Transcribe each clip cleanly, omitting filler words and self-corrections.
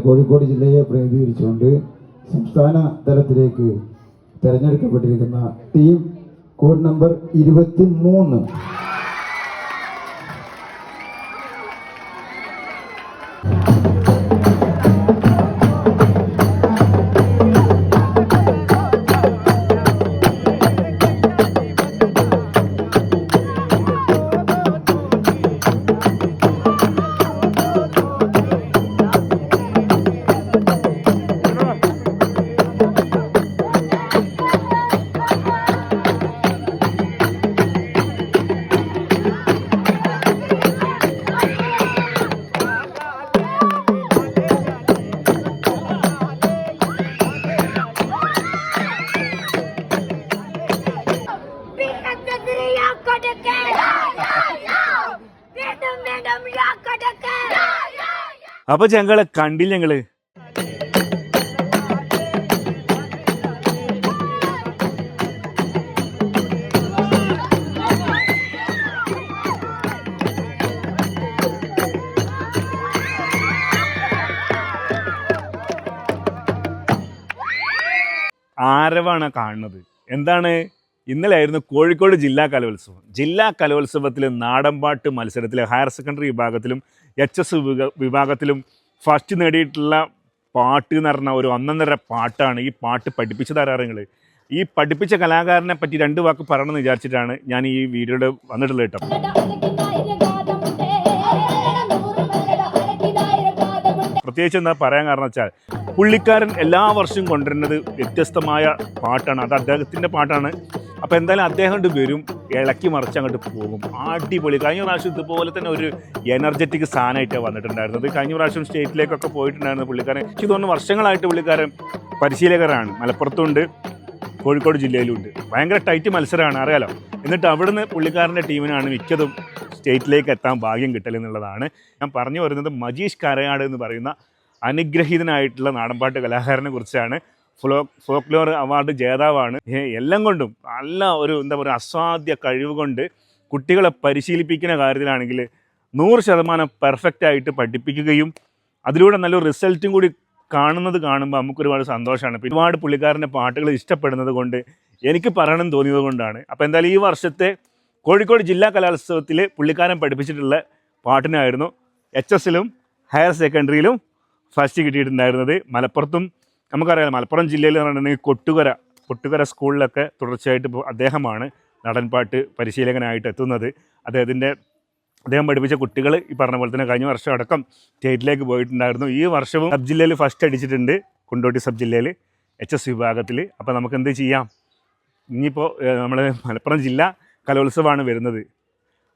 കോഴിക്കോട് ജില്ലയെ പ്രതിനിധീകരിച്ചുകൊണ്ട് സംസ്ഥാന തലത്തിലേക്ക് തെരഞ്ഞെടുക്കപ്പെട്ടിരിക്കുന്ന ടീം കോഡ് നമ്പർ 23. അപ്പൊ ഞങ്ങളെ കണ്ടില്ല ഞങ്ങള് ആരവാണ് കാണുന്നത്. എന്താണ്, ഇന്നലെ ആയിരുന്നു കോഴിക്കോട് ജില്ലാ കലോത്സവം. ജില്ലാ കലോത്സവത്തിൽ നാടൻപാട്ട് മത്സരത്തിൽ ഹയർ സെക്കൻഡറി വിഭാഗത്തിലും HS വിഭാഗത്തിലും ഫസ്റ്റ് നേടിയിട്ടുള്ള പാട്ട് എന്ന് പറഞ്ഞാൽ ഒരു ഒന്നൊന്നര പാട്ടാണ്. ഈ പാട്ട് പഠിപ്പിച്ചതാരാ നിങ്ങൾ? ഈ പഠിപ്പിച്ച കലാകാരനെ പറ്റി 2 വാക്ക് പറയണമെന്ന് വിചാരിച്ചിട്ടാണ് ഞാൻ ഈ വീഡിയോയുടെ വന്നിട്ടുള്ളത് കേട്ടോ. പ്രത്യേകിച്ച് എന്താ പറയാൻ കാരണം വെച്ചാൽ പുള്ളിക്കാരൻ എല്ലാ വർഷവും കൊണ്ടുവരുന്നത് വ്യത്യസ്തമായ പാട്ടാണ്. അത് അദ്ദേഹത്തിൻ്റെ പാട്ടാണ്. അപ്പോൾ എന്തായാലും അദ്ദേഹം കൊണ്ട് വരും, ഇളക്കി മറിച്ച് അങ്ങോട്ട് പോകും. അടിപൊളി. കഴിഞ്ഞ പ്രാവശ്യം ഇതുപോലെ തന്നെ ഒരു എനർജറ്റിക് സാധനമായിട്ടാണ് വന്നിട്ടുണ്ടായിരുന്നത്. കഴിഞ്ഞ പ്രാവശ്യം സ്റ്റേറ്റിലേക്കൊക്കെ പോയിട്ടുണ്ടായിരുന്നു പുള്ളിക്കാരൻ. എനിക്ക് തോന്നുന്നു വർഷങ്ങളായിട്ട് പുള്ളിക്കാരൻ പരിശീലകരാണ്. മലപ്പുറത്തുണ്ട്, കോഴിക്കോട് ജില്ലയിലുണ്ട്. ഭയങ്കര ടൈറ്റ് മത്സരമാണ്, അറിയാലോ. എന്നിട്ട് അവിടുന്ന് പുള്ളിക്കാരൻ്റെ ടീമിനാണ് മിക്കതും സ്റ്റേറ്റിലേക്ക് എത്താൻ ഭാഗ്യം കിട്ടലെന്നുള്ളതാണ്. ഞാൻ പറഞ്ഞു വരുന്നത് മജീഷ് കരയാട് എന്ന് പറയുന്ന അനുഗ്രഹീതനായിട്ടുള്ള നാടൻപാട്ട് കലാകാരനെ കുറിച്ചാണ്. ഫോക്ലോർ അവാർഡ് ജേതാവാണ്. എല്ലാം കൊണ്ടും നല്ല ഒരു എന്താ പറയുക അസാധ്യ കഴിവ് കൊണ്ട് കുട്ടികളെ പരിശീലിപ്പിക്കുന്ന കാര്യത്തിലാണെങ്കിൽ 100% പെർഫെക്റ്റായിട്ട് പഠിപ്പിക്കുകയും അതിലൂടെ നല്ലൊരു റിസൾട്ടും കൂടി കാണുമ്പോൾ നമുക്കൊരുപാട് സന്തോഷമാണ്. ഒരുപാട് പുള്ളിക്കാരൻ്റെ പാട്ടുകൾ ഇഷ്ടപ്പെടുന്നത് കൊണ്ട് എനിക്ക് പറയണം തോന്നിയത് കൊണ്ടാണ്. അപ്പോൾ എന്തായാലും ഈ വർഷത്തെ കോഴിക്കോട് ജില്ലാ കലോത്സവത്തിൽ പുള്ളിക്കാരൻ പഠിപ്പിച്ചിട്ടുള്ള പാട്ടിനായിരുന്നു HS-ലും ഹയർ സെക്കൻഡറിയിലും ഫസ്റ്റ് കിട്ടിയിട്ടുണ്ടായിരുന്നത്. മലപ്പുറത്തും നമുക്കറിയാം, മലപ്പുറം ജില്ലയിൽ എന്ന് പറഞ്ഞിട്ടുണ്ടെങ്കിൽ കൊട്ടുകര സ്കൂളിലൊക്കെ തുടർച്ചയായിട്ട് ഇപ്പോൾ അദ്ദേഹമാണ് നടൻപാട്ട് പരിശീലകനായിട്ട് എത്തുന്നത്. അദ്ദേഹം പഠിപ്പിച്ച കുട്ടികൾ ഈ പറഞ്ഞ പോലെ തന്നെ കഴിഞ്ഞ വർഷം അടക്കം സ്റ്റേറ്റിലേക്ക് പോയിട്ടുണ്ടായിരുന്നു. ഈ വർഷവും സബ് ജില്ലയിൽ ഫസ്റ്റ് അടിച്ചിട്ടുണ്ട്, കൊണ്ടോട്ടി സബ് ജില്ലയിൽ HS വിഭാഗത്തിൽ. അപ്പോൾ നമുക്ക് എന്ത് ചെയ്യാം, ഇനിയിപ്പോൾ നമ്മൾ മലപ്പുറം ജില്ലാ കലോത്സവമാണ് വരുന്നത്.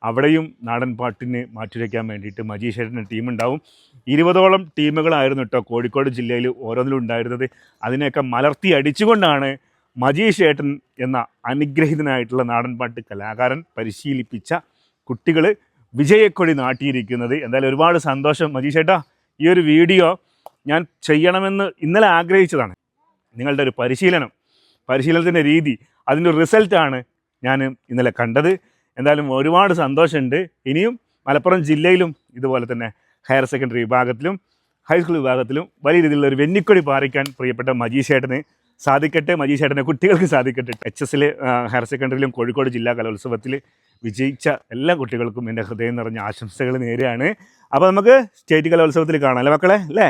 അവിടെയും നാടൻ പാട്ടിന് മാറ്റുരയ്ക്കാൻ വേണ്ടിയിട്ട് മജീഷ് ഏട്ടൻ്റെ ടീമുണ്ടാവും. 20ഓളം ടീമുകളായിരുന്നു കേട്ടോ കോഴിക്കോട് ജില്ലയിൽ ഓരോന്നിലും ഉണ്ടായിരുന്നത്. അതിനെയൊക്കെ മലർത്തി അടിച്ചുകൊണ്ടാണ് മജീഷ് ഏട്ടൻ എന്ന അനുഗ്രഹീതനായിട്ടുള്ള നാടൻപാട്ട് കലാകാരൻ പരിശീലിപ്പിച്ച കുട്ടികൾ വിജയക്കൊടി നാട്ടിയിരിക്കുന്നത്. എന്തായാലും ഒരുപാട് സന്തോഷം മജീഷ് ഏട്ടാ. ഈ ഒരു വീഡിയോ ഞാൻ ചെയ്യണമെന്ന് ഇന്നലെ ആഗ്രഹിച്ചതാണ്. നിങ്ങളുടെ ഒരു പരിശീലനത്തിൻ്റെ രീതി, അതിൻ്റെ റിസൾട്ടാണ് ഞാൻ ഇന്നലെ കണ്ടത്. എന്തായാലും ഒരുപാട് സന്തോഷമുണ്ട്. ഇനിയും മലപ്പുറം ജില്ലയിലും ഇതുപോലെ തന്നെ ഹയർ സെക്കൻഡറി വിഭാഗത്തിലും ഹൈസ്കൂൾ വിഭാഗത്തിലും വലിയ രീതിയിലുള്ള ഒരു വെന്നിക്കൊടി പാറിക്കാൻ പ്രിയപ്പെട്ട മജീഷ് ഏട്ടന് സാധിക്കട്ടെ. മജീഷ് ഏട്ടനെ കുട്ടികൾക്ക് സാധിക്കട്ടെ. HS ഹയർ സെക്കൻഡറിയിലും കോഴിക്കോട് ജില്ലാ കലോത്സവത്തിൽ വിജയിച്ച എല്ലാ കുട്ടികൾക്കും എൻ്റെ ഹൃദയം നിറഞ്ഞ ആശംസകൾ നേരെയാണ്. അപ്പോൾ നമുക്ക് സ്റ്റേറ്റ് കലോത്സവത്തിൽ കാണാം അല്ലേ മക്കളെ, അല്ലേ?